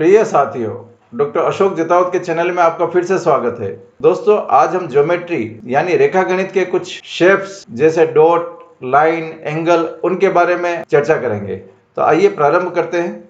प्रिय साथियों, डॉक्टर अशोक जतावत के चैनल में आपका फिर से स्वागत है। दोस्तों, आज हम ज्योमेट्री यानी रेखा गणित के कुछ शेप्स जैसे डॉट, लाइन, एंगल उनके बारे में चर्चा करेंगे। तो आइए प्रारंभ करते हैं।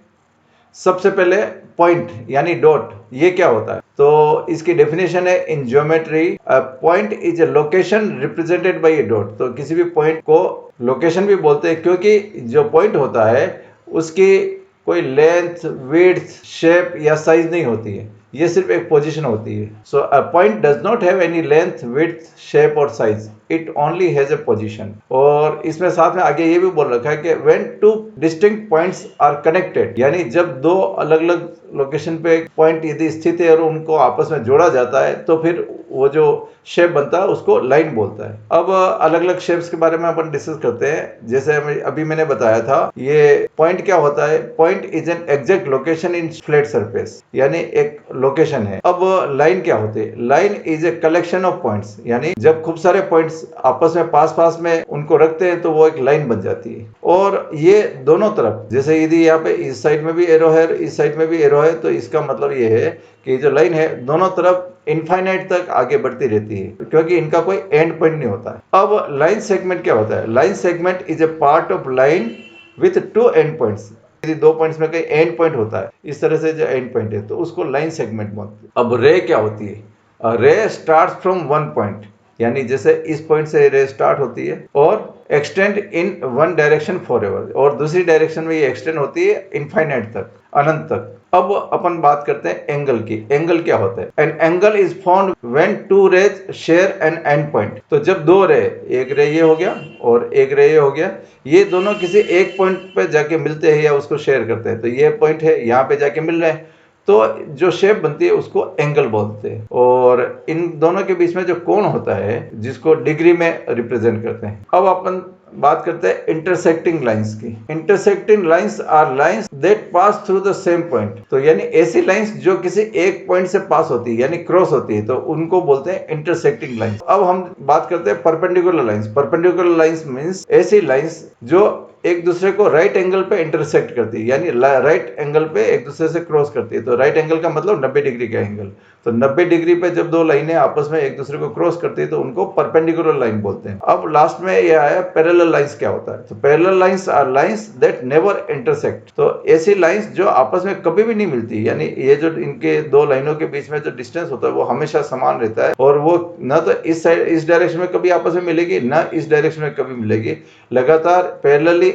सबसे पहले पॉइंट यानी डॉट, ये क्या होता है? तो इसकी डेफिनेशन है in geometry point is a location represented by A dot. तो किसी भी पॉइंट को लोकेशन भी बोलते हैं क्योंकि जो पॉइंट होता है उसकी कोई लेंथ, विड्थ, शेप या साइज नहीं होती है, ये सिर्फ एक पोजीशन होती है। So a point does not have any length, width, shape और size, it only has a position. और इसमें साथ में आगे ये भी बोल रखा है कि when two distinct points are connected, यानी जब दो अलग अलग लोकेशन पे पॉइंट यदि स्थित है और उनको आपस में जोड़ा जाता है तो फिर वो जो शेप बनता है उसको लाइन बोलता है। अब अलग अलग शेप्स के बारे में अपन डिस्कस करते हैं। जैसे अभी मैंने बताया था, ये पॉइंट क्या होता है? Point is an exact location in flat surface, यानी एक लोकेशन है। अब लाइन क्या होती है? Line is a collection of points, यानी जब खूब सारे पॉइंट्स आपस में पास में उनको रखते हैं तो वो एक लाइन बन जाती है। और ये दोनों तरफ, जैसे यदि यहाँ पे इस साइड में भी एरो है, इस साइड में भी एरो है, तो इसका मतलब ये है कि जो लाइन है दोनों तरफ इनफाइनाइट तक आगे बढ़ती रहती है क्योंकि इनका कोई एंड पॉइंट नहीं होता है। अब लाइन सेगमेंट क्या होता है? Line segment is a part of line with to and points. यदि दो पॉइंट्स में कहीं एंड पॉइंट होता है, इस तरह से जो एंड पॉइंट है तो उसको लाइन सेगमेंट बोलते हैं। अब रे क्या होती है? रे स्टार्ट फ्रॉम वन पॉइंट, यानी जैसे इस पॉइंट से रे स्टार्ट होती है और extend in one direction for ever, और दूसरी डायरेक्शन में ये एक्सटेंड होती है इनफाइनाइट तक, अनंत तक। अब अपन बात करते हैं एंगल की। एंगल क्या होता है? An angle is found when two rays share an end point. तो जब दो रे, एक रे ये हो गया और एक रे ये हो गया, ये दोनों किसी एक पॉइंट पे जाके मिलते हैं या उसको शेयर करते हैं, तो ये पॉइंट है, यहाँ पे जाके मिल रहे हैं, तो जो शेप बनती है उसको एंगल बोलते हैं। और इन दोनों के बीच में जो कोण होता है जिसको डिग्री में रिप्रेजेंट करते हैं। अब अपन बात करते हैं इंटरसेक्टिंग लाइंस की। Intersecting lines are lines that pass through the same point. तो यानी ऐसी लाइंस जो किसी एक पॉइंट से पास होती है यानी क्रॉस होती है, तो उनको बोलते हैं इंटरसेक्टिंग लाइंस। अब हम बात करते हैं perpendicular lines. Perpendicular lines means ऐसी लाइंस जो एक दूसरे को राइट एंगल पे इंटरसेक्ट करती है, यानी राइट एंगल पे एक दूसरे से क्रॉस करती है। तो राइट एंगल का मतलब 90 डिग्री का एंगल। तो 90 डिग्री पे जब दो लाइनें आपस में एक दूसरे को क्रॉस करती है तो उनको परपेंडिकुलर लाइन बोलते हैं। अब लास्ट में ये आया पैरेलल लाइंस क्या होता है? तो parallel lines are lines that never intersect. तो ऐसी लाइंस जो आपस में कभी भी नहीं मिलती, यानी ये जो इनके दो लाइनों के बीच में जो डिस्टेंस होता है वो हमेशा समान रहता है और वो न तो इस साइड इस डायरेक्शन में कभी आपस में मिलेगी, न इस डायरेक्शन में कभी मिलेगी, लगातार पैरेलली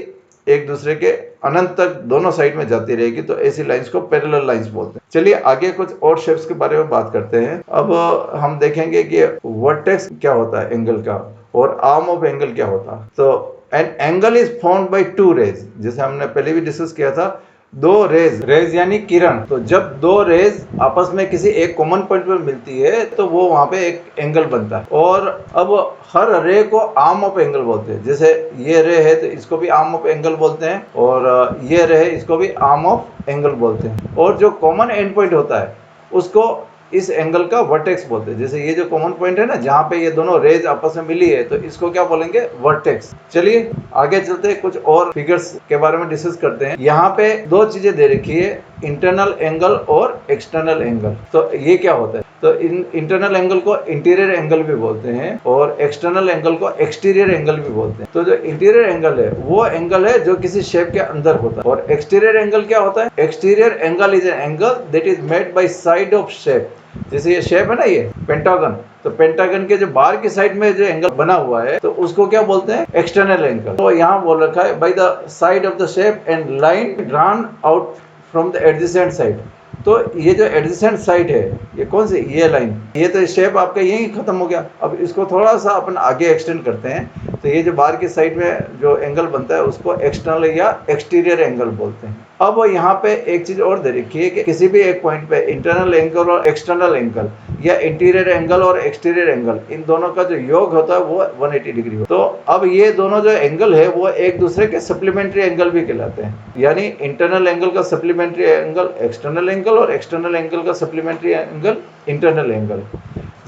एक दूसरे के अनंत तक दोनों साइड में जाती रहेगी। तो ऐसी लाइंस को पैरेलल लाइंस बोलते हैं। चलिए आगे कुछ और शेप्स के बारे में बात करते हैं। अब हम देखेंगे कि वर्टेक्स क्या होता है एंगल का और आर्म ऑफ एंगल क्या होता है। तो an angle is found by two rays, जैसे हमने पहले भी डिस्कस किया था, दो रेज यानी किरण। तो जब दो रेज आपस में किसी एक कॉमन पॉइंट पर मिलती है तो वो वहां पे एक एंगल बनता है। और अब हर रे को आर्म ऑफ एंगल बोलते हैं। जैसे ये रे है तो इसको भी आर्म ऑफ एंगल बोलते हैं, और ये रे है इसको भी आर्म ऑफ एंगल बोलते हैं। और जो कॉमन एंड पॉइंट होता है उसको इस एंगल का वर्टेक्स बोलते हैं। जैसे ये जो कॉमन पॉइंट है ना, जहाँ पे ये दोनों रेज आपस में मिली है, तो इसको क्या बोलेंगे? वर्टेक्स। चलिए आगे चलते हैं, कुछ और फिगर्स के बारे में डिस्कस करते हैं। यहाँ पे दो चीजें दे रखी है, इंटरनल एंगल और एक्सटर्नल एंगल। तो ये क्या होता है? तो इंटरनल एंगल को इंटीरियर एंगल भी बोलते हैं और एक्सटर्नल एंगल को एक्सटीरियर एंगल भी बोलते हैं। तो जो इंटीरियर एंगल है वो एंगल है जो किसी शेप के अंदर होता है। और एक्सटीरियर एंगल क्या होता है? Exterior angle is an angle that is made by side of shape. जैसे ये शेप है ना, ये पेंटागन, तो पेंटागन के जो बाहर की साइड में जो एंगल बना हुआ है तो उसको क्या बोलते हैं? External angle. तो यहाँ बोल रखा है by the side of the shape and line drawn out from the adjacent side. तो ये जो एडजेसेंट साइड है, ये कौन सी? ये लाइन, ये तो शेप आपका यही खत्म हो गया। अब इसको थोड़ा सा अपन आगे एक्सटेंड करते हैं, तो ये जो बाहर की साइड में जो एंगल बनता है उसको एक्सटर्नल या एक्सटीरियर एंगल बोलते हैं। अब यहाँ पे एक चीज और दे रखी है कि किसी भी एक पॉइंट पे इंटरनल एंगल और एक्सटर्नल एंगल या इंटीरियर एंगल और एक्सटीरियर एंगल, इन दोनों का जो योग होता है वो 180 डिग्री होता है। तो अब ये दोनों जो एंगल है वो एक दूसरे के सप्लीमेंट्री एंगल भी कहलाते हैं। यानी इंटरनल एंगल का सप्लीमेंट्री एंगल एक्सटर्नल एंगल और एक्सटर्नल एंगल का सप्लीमेंट्री एंगल इंटरनल एंगल।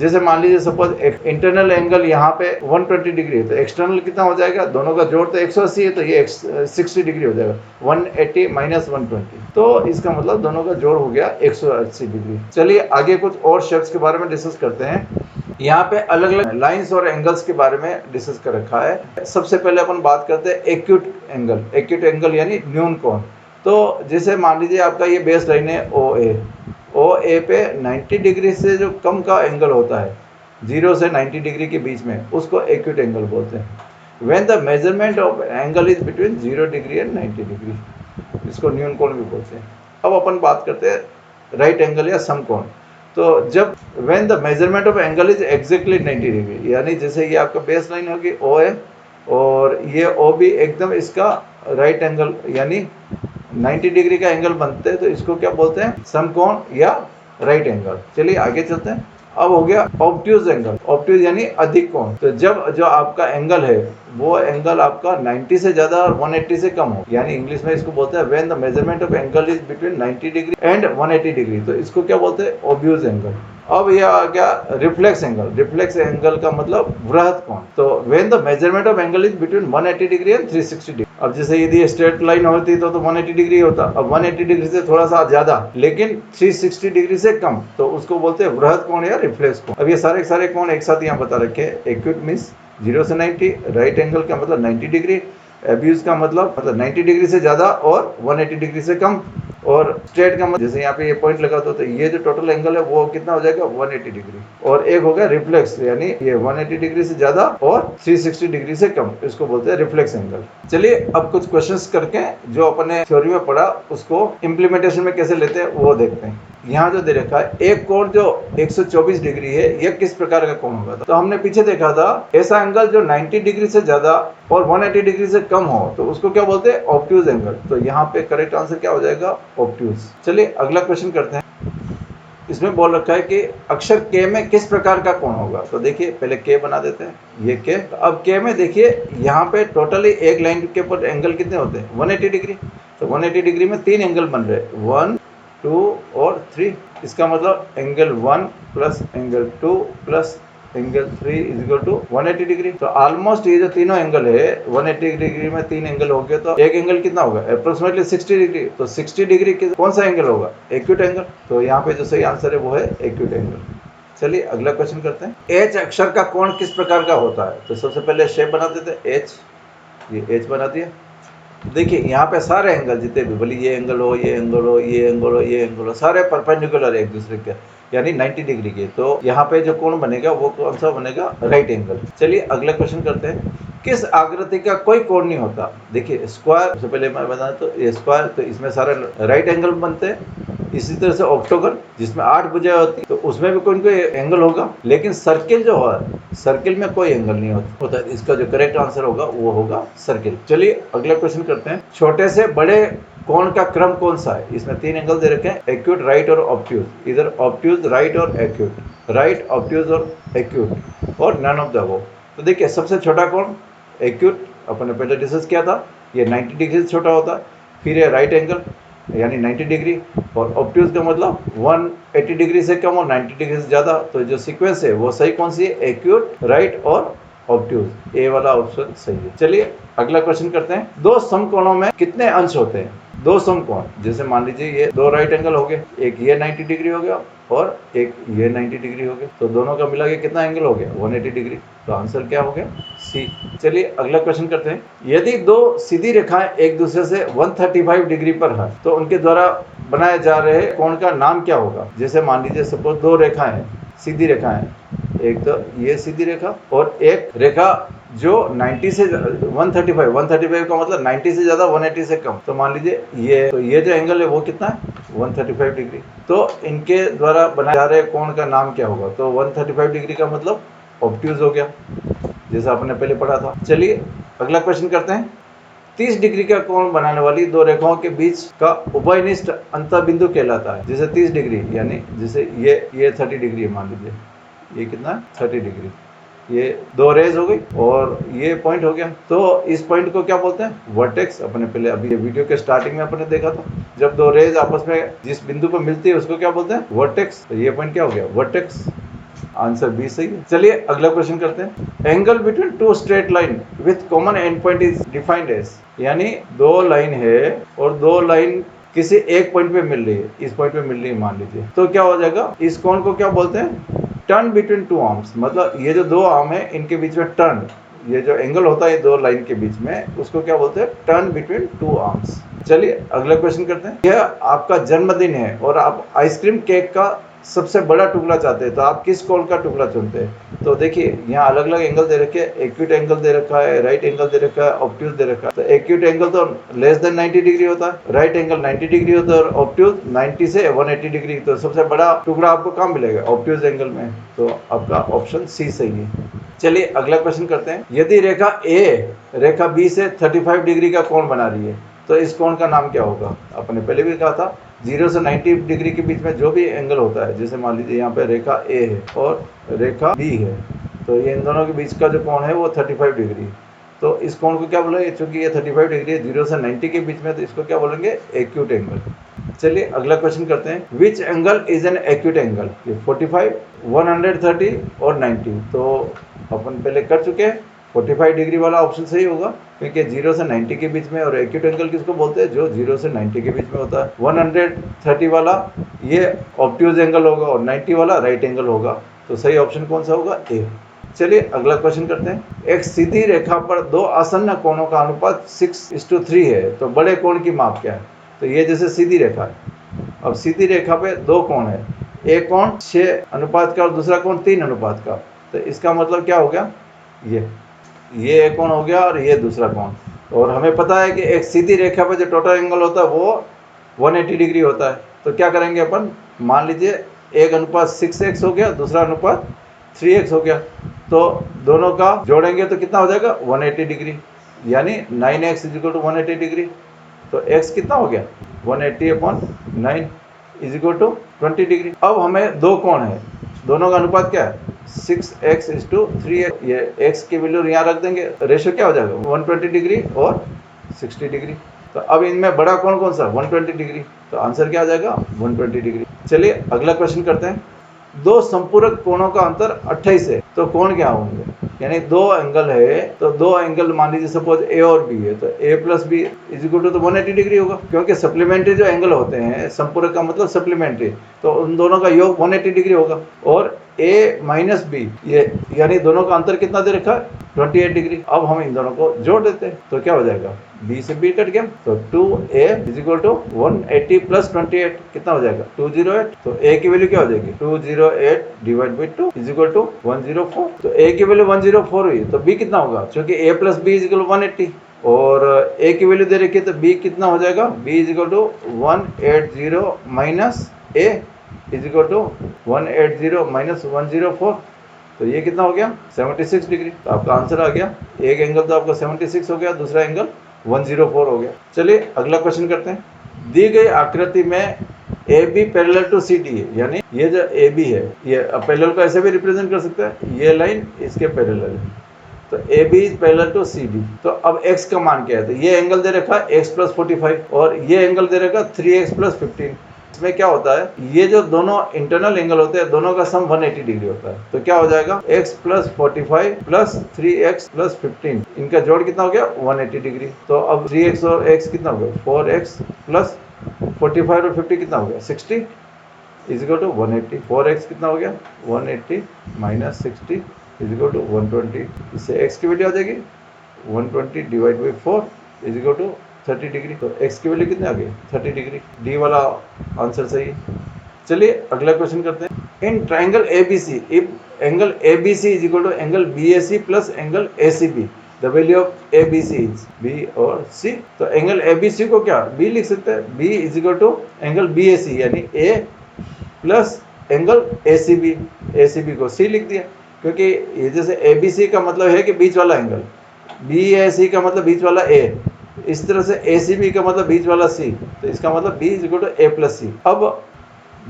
जैसे मान लीजिए सपोज इंटरनल एंगल यहाँ पे 120 डिग्री है, तो एक्सटर्नल कितना हो जाएगा, दोनों का जोड़ तो 180 है, तो ये 60 डिग्री हो जाएगा, 180 माइनस 120, तो इसका मतलब दोनों का जोड़ हो गया 180 डिग्री। चलिए आगे कुछ और शेप्स के बारे में डिस्कस करते हैं। यहाँ पे अलग अलग लाइंस और एंगल्स के बारे में डिस्कस कर रखा है। सबसे पहले अपन बात करते हैं एक्यूट एंगल। एक्यूट एंगल यानी न्यून कोण। तो जैसे मान लीजिए आपका ये बेस लाइन है ओ ए पे 90 डिग्री से जो कम का एंगल होता है, 0 से 90 डिग्री के बीच में, उसको एक्यूट एंगल बोलते हैं। When the measurement of angle is between 0 degree and 90 degree, इसको न्यून कोण भी बोलते हैं। अब अपन बात करते हैं राइट एंगल या समकोण। तो जब when the measurement of angle is exactly 90 degree, यानी जैसे ये आपका बेस लाइन होगी ओ है और ये ओ भी एकदम इसका राइट एंगल यानी 90 डिग्री का एंगल बनते हैं, तो इसको क्या बोलते हैं, समकोण या राइट एंगल। चलिए आगे चलते हैं। अब हो गया ऑब्ट्यूज एंगल। ऑब्ट्यूज यानी अधिक कोण। तो जब जो आपका एंगल है वो एंगल आपका 90 से ज्यादा और 180 से कम हो, यानी इंग्लिश में इसको बोलते हैं when the measurement of angle is between 90 degree and 180 degree, तो इसको क्या बोलते हैं, ऑब्ट्यूज एंगल। अब यह आ गया रिफ्लेक्स एंगल। रिफ्लेक्स एंगल का मतलब वृहत कोण। तो when the measurement of angle is between 180 degree and 360 degree. अब जैसे यदि स्ट्रेट लाइन होती तो 180 डिग्री होता, अब 180 डिग्री से थोड़ा सा ज्यादा लेकिन 360 डिग्री से कम, तो उसको बोलते हैं वृहत कोण या रिफ्लेक्स कोण। अब ये सारे कोण एक साथ यहाँ बता रखे हैं। एक्यूट मीन्स 0 से 90, राइट एंगल का मतलब 90 डिग्री, एब्यूज का मतलब 90 डिग्री से ज्यादा और 180 डिग्री से कम, और स्ट्रेट का मतलब जैसे यहाँ पे ये पॉइंट लगा तो ये जो टोटल एंगल है वो कितना हो जाएगा, 180 डिग्री। और एक हो गया रिफ्लेक्स, यानी ये 180 डिग्री से ज्यादा और 360 डिग्री से कम, इसको बोलते हैं रिफ्लेक्स एंगल। चलिए अब कुछ क्वेश्चंस करके जो अपने थ्योरी में पढ़ा उसको इम्प्लीमेंटेशन में कैसे लेते हैं वो देखते हैं। यहाँ जो दे रखा है एक कोण जो 124 डिग्री है, यह किस प्रकार का कोण होगा। तो हमने पीछे देखा था ऐसा एंगल जो 90 डिग्री से ज्यादा और 180 डिग्री से कम हो, तो उसको क्या बोलते हैं, ऑब्ट्यूज एंगल। तो यहाँ पे करेक्ट आंसर क्या हो जाएगा, ऑब्ट्यूज। चलिए अगला क्वेश्चन करते हैं। इसमें बोल रखा है कि अक्षर के में किस प्रकार का कोण होगा। तो देखिए पहले के बना देते हैं, ये के। तो अब के में देखिए यहाँ पे टोटली एक लाइन के ऊपर एंगल कितने होते हैं, 180 डिग्री। तो 180 डिग्री में 3 एंगल बन रहे हैं, 1, 2 और 3। इसका मतलब angle 1 plus angle 2 plus angle 3 is equal to 180 degree. तो ऑलमोस्ट ये जो तीनों एंगल है 180 डिग्री में 3 एंगल हो गए, तो एक एंगल कितना होगा, अप्रोक्सीमेटली 60 डिग्री। तो 60 डिग्री कौन सा एंगल होगा, एक्यूट एंगल। तो यहाँ पे जो सही आंसर है वो है एक्यूट एंगल। चलिए अगला क्वेश्चन करते हैं। एच अक्षर का कोण किस प्रकार का होता है। तो सबसे पहले शेप बना देते हैं एच, ये एच बना दिया। देखिए यहाँ पे सारे एंगल जितने भी, बोली ये एंगल हो, ये एंगल हो, ये एंगल हो, ये एंगल हो, सारे परपेंडिकुलर है एक दूसरे के, यानी 90 डिग्री के। तो यहाँ पे जो कोण बनेगा वो कौन सा बनेगा, राइट एंगल। चलिए अगला क्वेश्चन करते हैं। किस आकृति का कोई कोण नहीं होता। देखिए स्क्वायर, सबसे पहले मैं बता तो ये स्क्वायर, तो इसमें सारे राइट एंगल बनते हैं। इसी तरह से ऑक्टोगन जिसमें 8 भुजाएं होती, तो उसमें भी कोई एंगल होगा। लेकिन सर्किल जो है, सर्किल में कोई एंगल नहीं होता। इसका जो करेक्ट आंसर होगा वो होगा सर्किल। चलिए अगला क्वेश्चन करते हैं। छोटे से बड़े कोण का क्रम कौन सा है। इसमें 3 एंगल दे रखे हैं, एक्यूट, राइट और ऑब्ट्यूज। इधर ऑब्ट्यूज, राइट और एक्यूट, राइट, ऑब्ट्यूज और एक्यूट, और नन ऑफ द अबव। तो देखिए सबसे छोटा कोण एक्यूट, अपने पहले डिस्कस किया था, ये 90 डिग्री से छोटा होता है। फिर ये राइट एंगल यानी 90 डिग्री, और ऑब्ट्यूज का मतलब 180 डिग्री से कम और 90 डिग्री से ज़्यादा। तो जो सीक्वेंस है वो सही कौन सी है, एक्यूट, राइट और ऑब्ट्यूज। ए वाला ऑप्शन सही है। चलिए अगला क्वेश्चन करते हैं। दो समकोणों में कितने अंश होते हैं। दो समकोण, जैसे मान लीजिए ये 2 राइट एंगल हो गए, एक ये 90 डिग्री हो गया और एक ये 90 डिग्री हो गया, तो दोनों का मिला के कितना एंगल हो गया, 180 डिग्री। तो आंसर क्या हो गया, सी। चलिए अगला क्वेश्चन करते हैं। यदि 2 सीधी रेखाएं एक दूसरे से 135 डिग्री पर है, तो उनके द्वारा बनाए जा रहे कोण का नाम क्या होगा। जैसे मान लीजिए सपोज 2 रेखाएं हैं, सीधी रेखाएं, एक तो ये सीधी रेखा और एक रेखा जो 90 से 135 का मतलब 90 से ज़्यादा 180 से कम। तो मान लीजिए ये, तो ये जो एंगल है वो कितना है, 135 डिग्री। तो इनके द्वारा बनाए जा रहे कोण का नाम क्या होगा। तो 135 डिग्री का मतलब ऑब्ट्यूज हो गया, जैसा आपने पहले पढ़ा था। चलिए अगला क्वेश्चन करते हैं। 30 डिग्री का कोण बनाने वाली 2 रेखाओं के बीच का उभयनिष्ठ अंतःबिंदु कहलाता है। जैसे 30 डिग्री यानी जैसे ये 30 डिग्री है, मान लीजिए ये कितना 30 डिग्री, ये 2 रेज हो गई और ये पॉइंट हो गया। तो इस पॉइंट को क्या बोलते हैं, वर्टेक्स। अपने पहले अभी वीडियो के स्टार्टिंग में अपने देखा था, जब 2 रेज आपस में जिस बिंदु पर मिलती है उसको क्या बोलते हैं, वर्टेक्स। तो ये पॉइंट क्या हो गया, वर्टेक्स। आंसर बी सही है। चलिए अगला क्वेश्चन करते हैं। Angle between two straight line with common end point is defined as, यानी दो लाइन है और दो लाइन किसी एक पॉइंट पे मिल रही है, इस पॉइंट पे मिल रही है मान लीजिए, तो क्या हो जाएगा, इस कोण को क्या बोलते हैं, टर्न बिटवीन टू आर्म्स। मतलब ये जो दो आर्म है इनके बीच में टर्न, ये जो एंगल होता है दो लाइन के बीच में, उसको क्या बोलते हैं, टर्न बिटवीन टू आर्म्स। चलिए अगला क्वेश्चन करते हैं। यह आपका जन्मदिन है और आप आइसक्रीम केक का सबसे बड़ा टुकड़ा चाहते हैं, तो आप किस कोण का टुकड़ा चुनते हैं। तो देखिए यहाँ अलग अलग एंगल दे रखे हैं, एक्यूट एंगल दे रखा है, राइट एंगल दे रखा है, ऑब्ट्यूज दे रखा है। तो एक्यूट एंगल तो लेस देन 90 डिग्री होता है, राइट एंगल 90 डिग्री होता है और ऑब्ट्यूज 90 से 180 डिग्री। तो सबसे बड़ा टुकड़ा आपको कहाँ मिलेगा, ऑब्ट्यूज एंगल में। तो आपका ऑप्शन सी सही है। चलिए अगला क्वेश्चन करते हैं। यदि रेखा ए रेखा बी से 35 डिग्री का कोण बना रही है, तो इस कोण का नाम क्या होगा। अपने पहले भी कहा था 0 से 90 डिग्री के बीच में जो भी एंगल होता है, जैसे मान लीजिए यहाँ पे रेखा ए है और रेखा बी है, तो ये इन दोनों के बीच का जो कोण है वो 35 डिग्री। तो इस कोण को क्या बोलेंगे, चूंकि ये 35 डिग्री है 0 से 90 के बीच में, तो इसको क्या बोलेंगे, एक्यूट एंगल। चलिए अगला क्वेश्चन करते हैं। Which angle is an acute angle. ये 45, 130 और 90, तो अपन पहले कर चुके हैं। 45 डिग्री वाला ऑप्शन सही होगा, क्योंकि 0 से 90 के बीच में, और एक्यूट एंगल किसको बोलते हैं, जो 0 से 90 के बीच में होता है। 130 वाला ये ऑब्ट्यूज एंगल होगा और 90 वाला राइट एंगल होगा। तो सही ऑप्शन कौन सा होगा, ए। चलिए अगला क्वेश्चन करते हैं। एक सीधी रेखा पर दो आसन्न कोणों का अनुपात 6:3 है, तो बड़े कोण की माप क्या है। तो ये जैसे सीधी रेखा है, अब सीधी रेखा पे दो कोण है, एक कोण 6 अनुपात का और दूसरा कोण 3 अनुपात का। तो इसका मतलब क्या हो गया, ये एक कोण हो गया और ये दूसरा कोण। और हमें पता है कि एक सीधी रेखा पे जो टोटल एंगल होता है वो 180 डिग्री होता है। तो क्या करेंगे अपन, मान लीजिए एक अनुपात 6x हो गया, दूसरा अनुपात 3x हो गया, तो दोनों का जोड़ेंगे तो कितना हो जाएगा, 180 डिग्री, यानी 9x = 180 डिग्री। तो x कितना हो गया, 180/9 = 20 डिग्री। अब हमें दो कोण है, दोनों का अनुपात क्या है, 6x:3x। ये x की वैल्यू यहाँ रख देंगे, रेशियो क्या हो जाएगा, 120 डिग्री और 60 डिग्री। तो अब इनमें बड़ा कोण कौन सा, 120 डिग्री। तो आंसर क्या आ जाएगा, 120 डिग्री। चलिए अगला क्वेश्चन करते हैं। दो संपूरक कोणों का अंतर 28 है, तो कोण क्या होंगे। यानी दो एंगल है, तो दो एंगल मान लीजिए सपोज ए और बी है, तो a + b = 180 डिग्री होगा, क्योंकि सप्लीमेंट्री जो एंगल होते हैं, संपूरक का मतलब सप्लीमेंट्री, तो उन दोनों का योग 180 डिग्री होगा। और a - b ये यानी दोनों का अंतर कितना दे रखा है, 28 डिग्री। अब हम इन दोनों को जोड़ देते हैं, तो क्या हो जाएगा, b से b कट गया, तो 2a = 180 + 28 कितना हो जाएगा, 208। तो a की वैल्यू क्या हो जाएगी, 208 / 2 = 104। तो a की वैल्यू 104 हुई, तो b कितना होगा, क्योंकि a + b = 180 और a की वैल्यू दे रखी है, तो b कितना हो जाएगा, b = 180 - a = 180 - 104। तो ये कितना हो गया, 76 डिग्री। तो आपका आंसर आ गया, एक एंगल तो आपका 76 हो गया, दूसरा एंगल 104 हो गया। चलिए अगला क्वेश्चन करते हैं। दी गई आकृति में AB पैरेलल टू CD है, यानी ये जो AB है, ये पैरेलल को ऐसे भी रिप्रेजेंट कर सकते हैं, ये लाइन इसके पैरेलल है, तो AB is parallel to CD। तो अब x का मान क्या है, तो ये एंगल दे रखा है x + 45 और ये एंगल दे रखा 3x + 15। इसमें क्या होता है, ये जो दोनों इंटरनल एंगल होते हैं, दोनों का सम 180 डिग्री होता है। तो क्या हो जाएगा, x + 45 + 3x + 15, इनका जोड़ कितना हो गया, 180 डिग्री। तो अब 3x और x कितना हो गया, 4x + 45 और 50 कितना हो गया, 60 = 180। 4x कितना हो गया, 180 - 60 = 120। इससे x की वैल्यू आ जाएगी 120 / 4 = 30 डिग्री। तो x की वैल्यू कितनी आ गई, 30 डिग्री। डी वाला आंसर सही है। चलिए अगला क्वेश्चन करते हैं। In triangle ABC, if angle ABC = angle BAC + angle ACB, the value of ABC is B और C। तो एंगल ABC को क्या B लिख सकते हैं, B = एंगल BAC यानी A plus angle ACB, ACB को C लिख दिया, क्योंकि ये जैसे ABC का मतलब है कि बीच वाला एंगल, BAC का मतलब बीच वाला A, इस तरह से ACB का मतलब बीच वाला C, तो इसका मतलब B = A + C। अब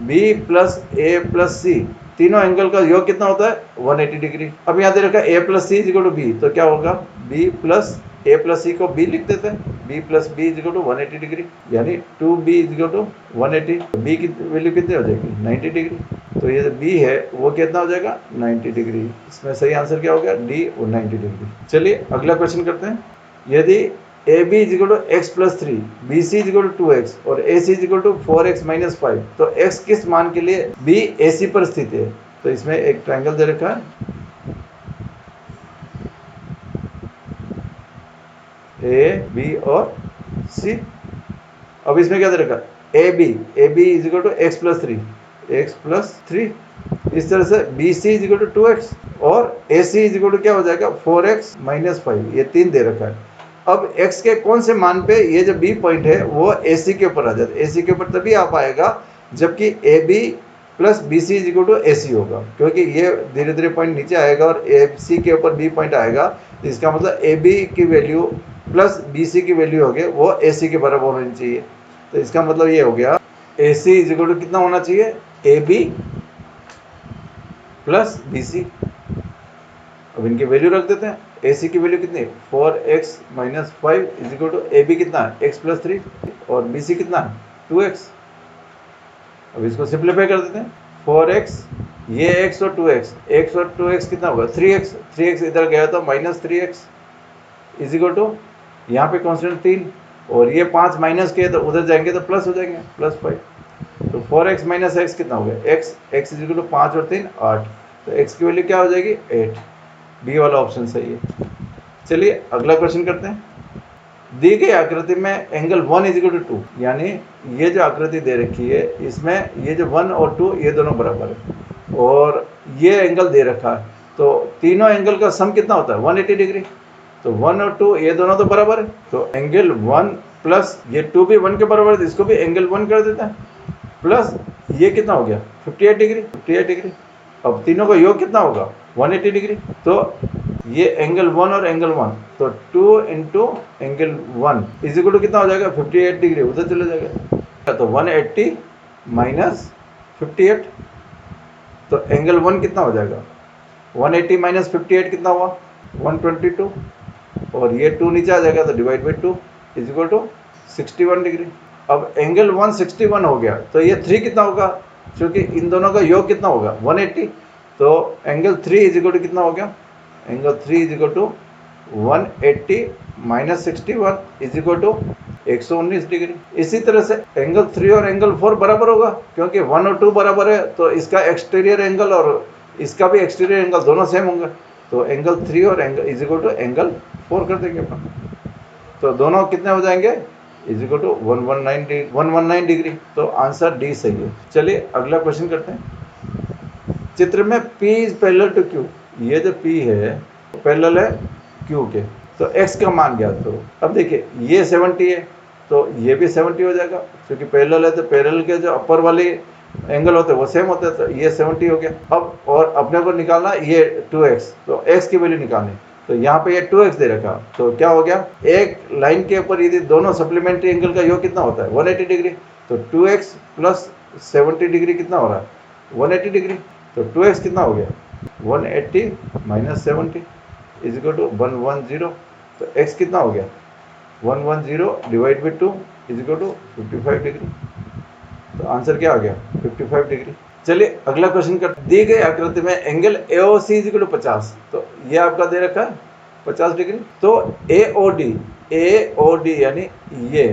B + A + C तीनों एंगल का योग कितना होता है, 180 डिग्री। अब यहाँ दे रखा है A + C = B, तो क्या होगा, B + ए प्लस सी को बी लिख देते हैं, B plus B is equal to 180 degree, यानी 2b is equal to 180। B की वैल्यू कितनी हो जाएगी 90 डिग्री, तो ये जो बी है वो कितना हो जाएगा 90 डिग्री। इसमें सही आंसर क्या हो गया डी, वो 90 डिग्री। चलिए अगला क्वेश्चन करते हैं। यदि A B is equal to X plus 3, B C is equal to 2x और A C is equal to 4x minus 5, तो x किस मान के लिए बी ए सी पर स्थित है? तो इसमें एक ट्रायंगल दे रखा है ए बी और सी। अब इसमें क्या दे रखा है A B is equal to X plus 3, इस तरह से B C is equal to 2x और A C is equal to क्या हो जाएगा 4x माइनस 5, ये 3 दे रखा है। अब x के कौन से मान पे ये जो b पॉइंट है वो AC के ऊपर आ जाता है? AC के ऊपर तभी आ पाएगा जबकि AB plus B C is equal to A C होगा, क्योंकि ये धीरे धीरे पॉइंट नीचे आएगा और AC के ऊपर b पॉइंट आएगा, इसका मतलब AB की वैल्यू प्लस BC की वैल्यू हो गई वो AC के बराबर होनी चाहिए। तो इसका मतलब ये हो गया AC इज इक्वल टू कितना होना चाहिए AB प्लस BC। अब इनकी वैल्यू रख देते हैं। AC की वैल्यू कितनी 4x minus 5 is equal to AB कितना है x प्लस 3 और BC कितना है 2x। अब इसको सिंप्लीफाई कर देते हैं। 4x ये x और 2x कितना होगा 3x इधर गया तो minus 3x is equal to यहाँ पे कॉन्स्टेंट 3 और ये 5 माइनस के तो उधर जाएंगे तो प्लस हो जाएंगे प्लस 5। तो 4x माइनस x कितना हो गया x इज इक्वल टू 5 और 3 8, तो x की वैल्यू क्या हो जाएगी 8। बी वाला ऑप्शन सही है। चलिए अगला क्वेश्चन करते हैं। दी गई आकृति में एंगल 1 इज इक्वल टू 2, यानी ये जो आकृति दे रखी है इसमें ये जो 1 और 2 ये दोनों बराबर है और ये एंगल दे रखा है, तो तीनों एंगल का सम कितना होता है 180 डिग्री। तो 1 और 2 ये दोनों तो बराबर है, तो एंगल 1 प्लस ये 2 भी 1 के बराबर है, इसको भी एंगल 1 कर देते हैं, प्लस ये कितना हो गया 58 डिग्री। अब तीनों का योग कितना होगा 180 डिग्री। तो ये एंगल 1 और एंगल 1, तो 2 into angle 1 is equal to कितना हो जाएगा 58 डिग्री, उधर चले जाएगा तो 180 माइनस 58, तो एंगल 1 कितना हो जाएगा 180 माइनस 58 कितना हुआ 122 और ये 2 नीचे आ जाएगा तो divide by 2 is equal to 61 degree. अब एंगल 161 हो गया तो ये 3 कितना होगा, क्योंकि इन दोनों का योग कितना होगा 180, तो एंगल 3 इज इक्वल टू कितना हो गया angle 3 is equal to 180 minus 61 is equal to 119 degree. इसी तरह से एंगल 3 और एंगल 4 बराबर होगा, क्योंकि 1 और 2 बराबर है तो इसका एक्सटीरियर एंगल और इसका भी एक्सटीरियर एंगल दोनों सेम होंगे, तो एंगल 3 और angle is equal to angle 4 कर देंगे अपन, तो दोनों कितने हो जाएंगे इज इक्वल टू 119 डिग्री। तो आंसर डी सही है। चलिए अगला क्वेश्चन करते हैं। चित्र में P is parallel to Q, ये जो P है पैरेलल है Q के, तो x का मान ज्ञात करो। अब देखिए ये 70 है तो ये भी 70 हो जाएगा, क्योंकि पैरेलल है तो पैरेलल के जो अपर वाले एंगल होते हैं वो सेम होते हैं, तो ये 70 हो गया। अब और अपने को निकालना ये 2x, तो x की वैल्यू निकालनी, तो यहाँ पे ये 2x दे रखा, तो क्या हो गया एक लाइन के ऊपर यदि दोनों सप्लीमेंट्री एंगल का योग कितना होता है 180 डिग्री, तो 2x प्लस 70 डिग्री कितना हो रहा है 180 डिग्री, तो 2x कितना हो गया 180 माइनस 70 इज इक्वल टू 110, तो x कितना हो गया 110 divide by 2 is equal to 55 degree, तो आंसर क्या आ गया 55 डिग्री। चलिए अगला क्वेश्चन कर। दी गई आकृति में angle AOC is equal to 50, तो ये आपका दे रखा है 50 डिग्री, तो AOD यानी ये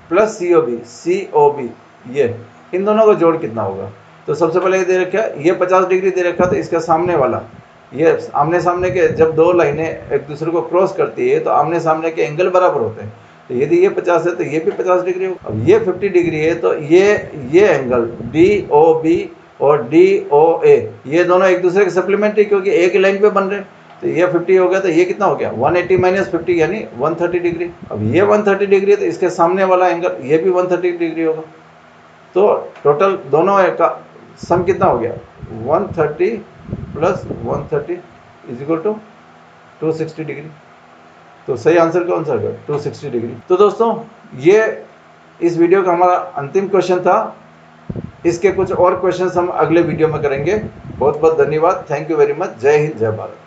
प्लस COB ये इन दोनों का जोड़ कितना होगा। तो सबसे पहले ये दे रखा है ये 50 डिग्री दे रखा, तो इसका सामने वाला ये आमने सामने के जब दो लाइनें एक दूसरे को क्रॉस करती है तो आमने सामने के एंगल बराबर होते हैं, तो यदि ये 50 है तो ये भी 50 डिग्री होगा। अब ये 50 डिग्री है तो ये एंगल DOB और DOA ये दोनों एक दूसरे के सप्लीमेंट्री, क्योंकि एक ही लाइन पे बन रहे हैं, तो ये 50 हो गया, तो ये कितना हो गया 180 माइनस 50 यानी 130 डिग्री। अब ये 130 डिग्री है तो इसके सामने वाला एंगल ये भी 130 डिग्री होगा, तो टोटल दोनों का सम कितना हो गया 130 plus 130 is equal to 260 degree. तो सही आंसर कौन सा होगा 260 डिग्री। तो दोस्तों ये इस वीडियो का हमारा अंतिम क्वेश्चन था, इसके कुछ और क्वेश्चंस हम अगले वीडियो में करेंगे। बहुत बहुत धन्यवाद, थैंक यू वेरी मच, जय हिंद जय भारत।